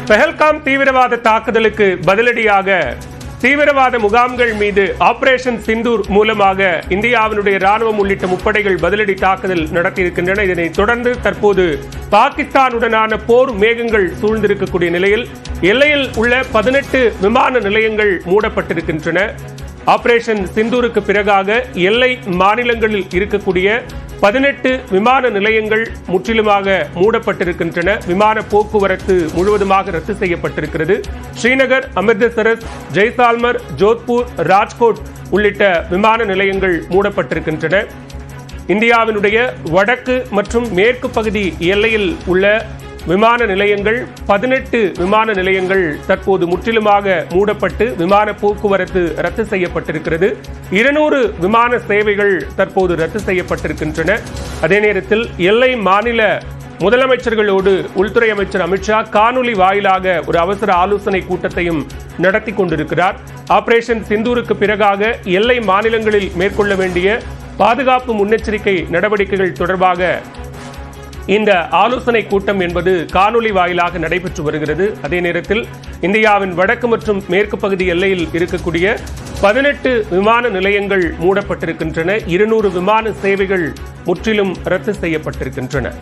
பெஹல்காம் தீவிரவாத தாக்குதலுக்கு பதிலடியாக தீவிரவாத முகாம்கள் மீது ஆபரேஷன் சிந்தூர் மூலமாக இந்தியாவினுடைய ராணுவம் உள்ளிட்ட முப்படைகள் பதிலடி தாக்குதல் நடத்தியிருக்கின்றன. இதனைத் தொடர்ந்து தற்போது பாகிஸ்தானுடனான போர் மேகங்கள் சூழ்ந்திருக்கக்கூடிய நிலையில் எல்லையில் உள்ள 18 விமான நிலையங்கள் மூடப்பட்டிருக்கின்றன. ஆபரேஷன் சிந்தூருக்கு பிறகாக எல்லை மாநிலங்களில் இருக்கக்கூடிய 18 விமான நிலையங்கள் முற்றிலுமாக மூடப்பட்டிருக்கின்றன. விமான போக்குவரத்து முழுவதுமாக ரத்து செய்யப்பட்டிருக்கிறது. ஸ்ரீநகர், அமிர்தசரஸ், ஜெய்சால்மர், ஜோத்பூர், ராஜ்கோட் உள்ளிட்ட விமான நிலையங்கள் மூடப்பட்டிருக்கின்றன. இந்தியாவினுடைய வடக்கு மற்றும் மேற்கு பகுதி எல்லையில் உள்ள விமான நிலையங்கள் 18 விமான நிலையங்கள் தற்போது முற்றிலுமாக மூடப்பட்டு விமான போக்குவரத்து ரத்து செய்யப்பட்டிருக்கிறது. 200 விமான சேவைகள் தற்போது ரத்து செய்யப்பட்டிருக்கின்றன. அதே நேரத்தில் எல்லை மாநில முதலமைச்சர்களோடு உள்துறை அமைச்சர் அமித்ஷா காணொலி வாயிலாக ஒரு அவசர ஆலோசனை கூட்டத்தையும் நடத்தி கொண்டிருக்கிறார். ஆபரேஷன் சிந்தூருக்கு பிறகாக எல்லை மாநிலங்களில் மேற்கொள்ள வேண்டிய பாதுகாப்பு முன்னெச்சரிக்கை நடவடிக்கைகள் தொடர்பாக இந்த ஆலோசனை கூட்டம் என்பது காணொலி வாயிலாக நடைபெற்று வருகிறது. அதே நேரத்தில் இந்தியாவின் வடக்கு மற்றும் மேற்கு பகுதி எல்லையில் இருக்கக்கூடிய 18 விமான நிலையங்கள் மூடப்பட்டிருக்கின்றன. 200 விமான சேவைகள் முற்றிலும் ரத்து செய்யப்பட்டிருக்கின்றன.